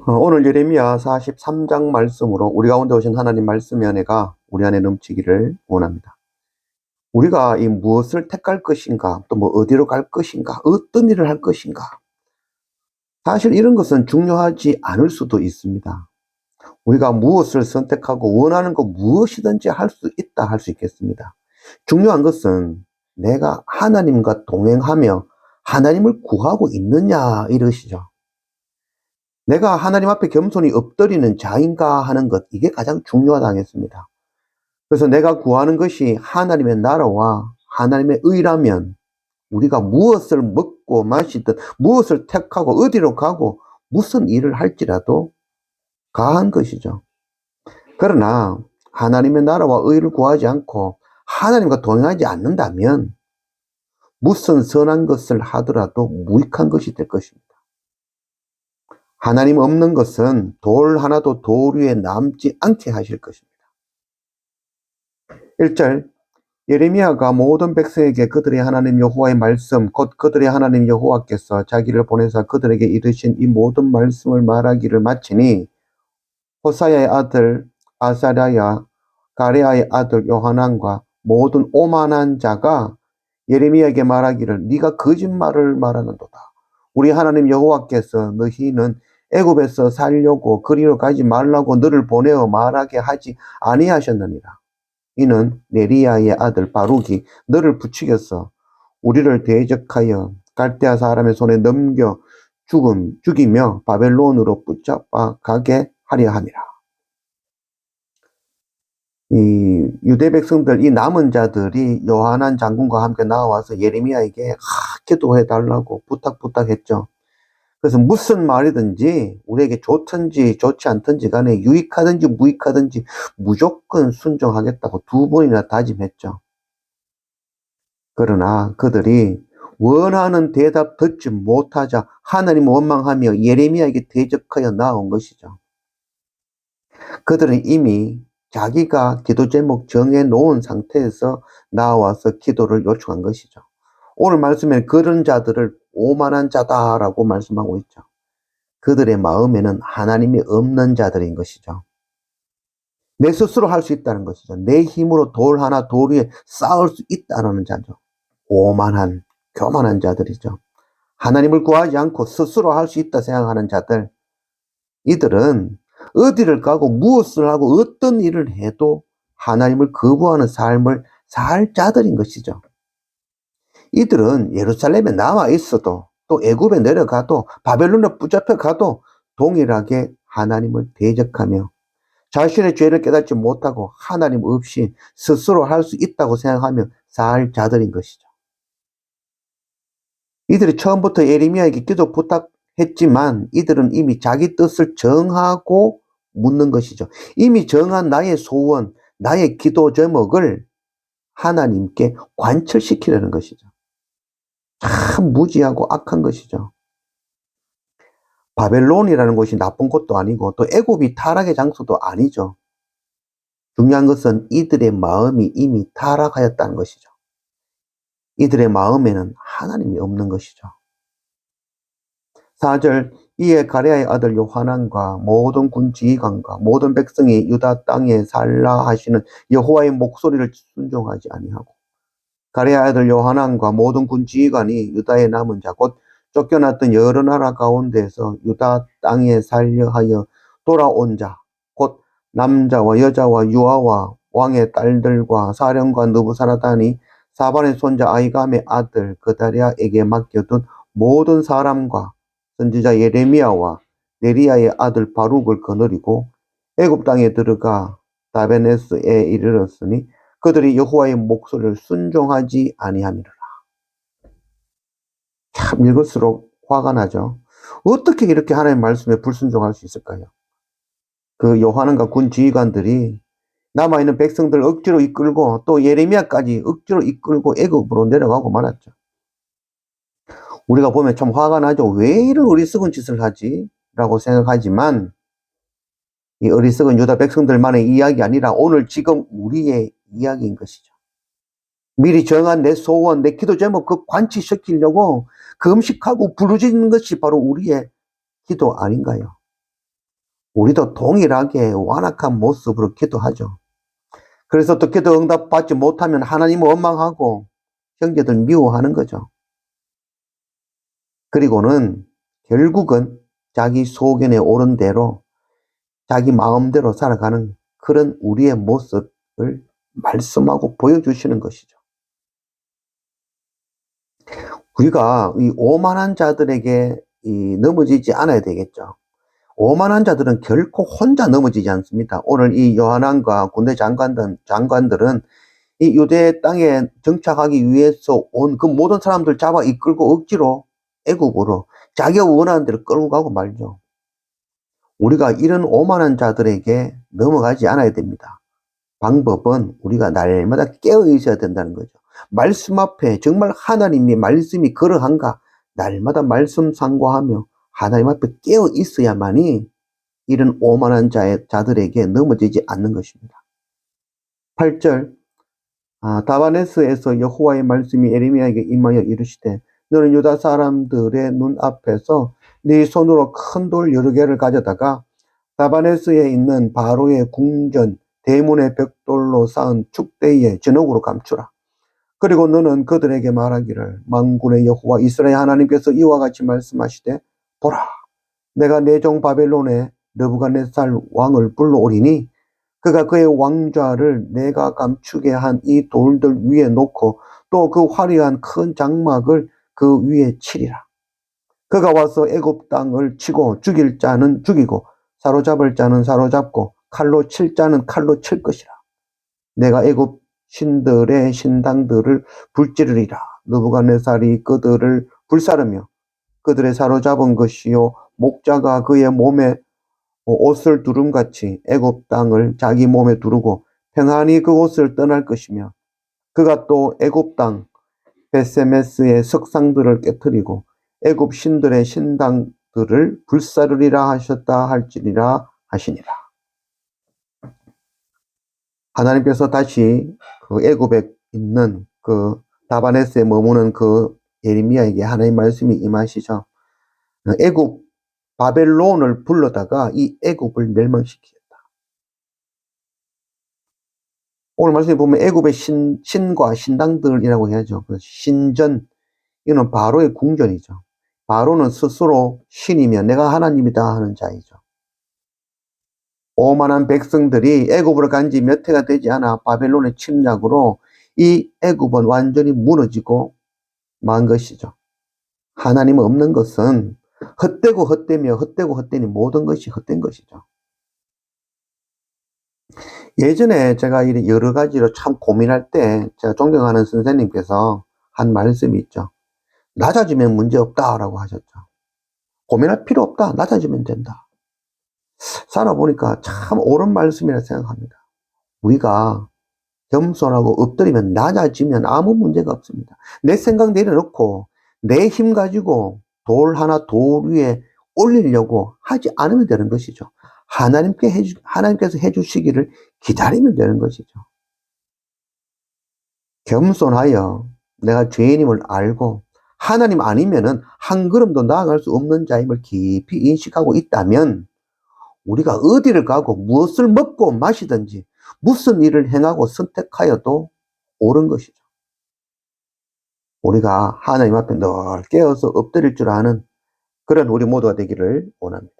오늘 예레미야 43장 말씀으로 우리 가운데 오신 하나님 말씀의 은혜가 우리 안에 넘치기를 원합니다. 우리가 이 무엇을 택할 것인가, 또 뭐 어디로 갈 것인가, 어떤 일을 할 것인가. 사실 이런 것은 중요하지 않을 수도 있습니다. 우리가 무엇을 선택하고 원하는 거 무엇이든지 할 수 있다 할 수 있겠습니다. 중요한 것은 내가 하나님과 동행하며 하나님을 구하고 있느냐 이것이죠. 내가 하나님 앞에 겸손히 엎드리는 자인가 하는 것, 이게 가장 중요하다 하겠습니다. 그래서 내가 구하는 것이 하나님의 나라와 하나님의 의라면 우리가 무엇을 먹고 마시든 무엇을 택하고 어디로 가고 무슨 일을 할지라도 가한 것이죠. 그러나 하나님의 나라와 의를 구하지 않고 하나님과 동행하지 않는다면 무슨 선한 것을 하더라도 무익한 것이 될 것입니다. 하나님 없는 것은 돌 하나도 돌 위에 남지 않게 하실 것입니다. 1절 예레미야가 모든 백성에게 그들의 하나님 여호와의 말씀 곧 그들의 하나님 여호와께서 자기를 보내사 그들에게 이르신 이 모든 말씀을 말하기를 마치니 호사야의 아들 아사랴야 가레아의 아들 요하난과 모든 오만한 자가 예레미야에게 말하기를 네가 거짓말을 말하는도다. 우리 하나님 여호와께서 너희는 애굽에서 살려고 그리로 가지 말라고 너를 보내어 말하게 하지 아니하셨느니라. 이는 네리야의 아들 바룩이 너를 부추겨서 우리를 대적하여 갈대아 사람의 손에 넘겨 죽이며 바벨론으로 붙잡아 가게 하려 함이라. 이 유대 백성들, 이 남은 자들이 요하난 장군과 함께 나와서 예레미야에게 기도해 달라고 부탁했죠. 그래서 무슨 말이든지 우리에게 좋든지 좋지 않든지 간에 유익하든지 무익하든지 무조건 순종하겠다고 2번이나 다짐했죠. 그러나 그들이 원하는 대답 듣지 못하자 하나님 원망하며 예레미야에게 대적하여 나온 것이죠. 그들은 이미 자기가 기도 제목 정해 놓은 상태에서 나와서 기도를 요청한 것이죠. 오늘 말씀에 그런 자들을 오만한 자다라고 말씀하고 있죠. 그들의 마음에는 하나님이 없는 자들인 것이죠. 내 스스로 할 수 있다는 것이죠. 내 힘으로 돌 하나 돌 위에 쌓을 수 있다는 자죠. 오만한 교만한 자들이죠. 하나님을 구하지 않고 스스로 할 수 있다 생각하는 자들, 이들은 어디를 가고 무엇을 하고 어떤 일을 해도 하나님을 거부하는 삶을 살 자들인 것이죠. 이들은 예루살렘에 남아 있어도 또 애굽에 내려가도 바벨론에 붙잡혀 가도 동일하게 하나님을 대적하며 자신의 죄를 깨닫지 못하고 하나님 없이 스스로 할 수 있다고 생각하며 살 자들인 것이죠. 이들이 처음부터 예레미야에게 기도 부탁했지만 이들은 이미 자기 뜻을 정하고 묻는 것이죠. 이미 정한 나의 소원, 나의 기도 제목을 하나님께 관철시키려는 것이죠. 참 무지하고 악한 것이죠. 바벨론이라는 곳이 나쁜 곳도 아니고 또 애굽이 타락의 장소도 아니죠. 중요한 것은 이들의 마음이 이미 타락하였다는 것이죠. 이들의 마음에는 하나님이 없는 것이죠. 4절 이에 가레아의 아들 요하난과 모든 군 지휘관과 모든 백성이 유다 땅에 살라 하시는 여호와의 목소리를 순종하지 아니하고 가레아의 아들 요하난과 모든 군 지휘관이 유다의 남은 자 곧 쫓겨났던 여러 나라 가운데서 유다 땅에 살려 하여 돌아온 자 곧 남자와 여자와 유아와 왕의 딸들과 사령관 느부사라단이 사반의 손자 아이감의 아들 그다랴에게 맡겨둔 모든 사람과 선지자 예레미야와 네리야의 아들 바룩을 거느리고 애굽 땅에 들어가 다베네스에 이르렀으니 그들이 여호와의 목소리를 순종하지 아니함이라. 참 읽을수록 화가 나죠. 어떻게 이렇게 하나님의 말씀에 불순종할 수 있을까요? 그 요하난과 군 지휘관들이 남아있는 백성들 억지로 이끌고 또 예레미야까지 억지로 이끌고 애굽으로 내려가고 말았죠. 우리가 보면 참 화가 나죠. 왜 이런 어리석은 짓을 하지? 라고 생각하지만 이 어리석은 유다 백성들만의 이야기 아니라 오늘 지금 우리의 이야기인 것이죠. 미리 정한 내 소원, 내 기도 제목 그 관치시키려고 금식하고 부르짖는 것이 바로 우리의 기도 아닌가요? 우리도 동일하게 완악한 모습으로 기도하죠. 그래서 또 기도 응답 받지 못하면 하나님을 원망하고 형제들 미워하는 거죠. 그리고는 결국은 자기 소견에 오른 대로 자기 마음대로 살아가는 그런 우리의 모습을 말씀하고 보여주시는 것이죠. 우리가 이 오만한 자들에게 넘어지지 않아야 되겠죠. 오만한 자들은 결코 혼자 넘어지지 않습니다. 오늘 이 요한왕과 군대 장관들은 이 유대 땅에 정착하기 위해서 온 그 모든 사람들 잡아 이끌고 억지로 애굽으로 자기가 원하는 대로 끌고 가고 말죠. 우리가 이런 오만한 자들에게 넘어가지 않아야 됩니다. 방법은 우리가 날마다 깨어 있어야 된다는 거죠. 말씀 앞에 정말 하나님의 말씀이 그러한가 날마다 말씀 상고하며 하나님 앞에 깨어 있어야만이 이런 오만한 자들에게 넘어지지 않는 것입니다. 8절 다바네스에서 여호와의 말씀이 에레미야에게 임하여 이르시되 너는 유다 사람들의 눈앞에서 네 손으로 큰 돌 여러 개를 가져다가 다바네스에 있는 바로의 궁전 대문의 벽돌로 쌓은 축대의 전옥으로 감추라. 그리고 너는 그들에게 말하기를 만군의 여호와 이스라엘 하나님께서 이와 같이 말씀하시되 보라 내가 내 종 바벨론의 느부갓네살 왕을 불러오리니 그가 그의 왕좌를 내가 감추게 한 이 돌들 위에 놓고 또 그 화려한 큰 장막을 그 위에 치리라. 그가 와서 애굽 땅을 치고 죽일 자는 죽이고 사로잡을 자는 사로잡고 칼로 칠 자는 칼로 칠 것이라. 내가 애굽 신들의 신당들을 불찌르리라. 느부갓네살이 그들을 불사르며 그들의 사로잡은 것이요 목자가 그의 몸에 옷을 두름같이 애굽 땅을 자기 몸에 두르고 평안히 그 옷을 떠날 것이며 그가 또 애굽 땅 베세메스의 석상들을 깨뜨리고 애굽 신들의 신당들을 불사르리라 하셨다 할지니라 하시니라. 하나님께서 다시 그 애굽에 있는 그 다바네스에 머무는 그 예레미야에게 하나님 말씀이 임하시죠. 애굽 바벨론을 불러다가 이 애굽을 멸망시키겠다. 오늘 말씀에 보면 애굽의 신과 신당들이라고 해야죠. 그 신전, 이는 바로의 궁전이죠. 바로는 스스로 신이며 내가 하나님이다 하는 자이죠. 오만한 백성들이 애굽으로 간 지 몇 해가 되지 않아 바벨론의 침략으로 이 애굽은 완전히 무너지고 만 것이죠. 하나님 없는 것은 헛되고 헛되며 헛되고 헛되니 모든 것이 헛된 것이죠. 예전에 제가 여러 가지로 참 고민할 때 제가 존경하는 선생님께서 한 말씀이 있죠. 낮아지면 문제없다라고 하셨죠. 고민할 필요 없다. 낮아지면 된다. 살아보니까 참 옳은 말씀이라 생각합니다. 우리가 겸손하고 엎드리면 낮아지면 아무 문제가 없습니다. 내 생각 내려놓고 내 힘 가지고 돌 하나 돌 위에 올리려고 하지 않으면 되는 것이죠. 하나님께서 해주시기를 기다리면 되는 것이죠. 겸손하여 내가 죄인임을 알고 하나님 아니면은 한 걸음도 나아갈 수 없는 자임을 깊이 인식하고 있다면 우리가 어디를 가고 무엇을 먹고 마시든지 무슨 일을 행하고 선택하여도 옳은 것이죠. 우리가 하나님 앞에 늘 깨어서 엎드릴 줄 아는 그런 우리 모두가 되기를 원합니다.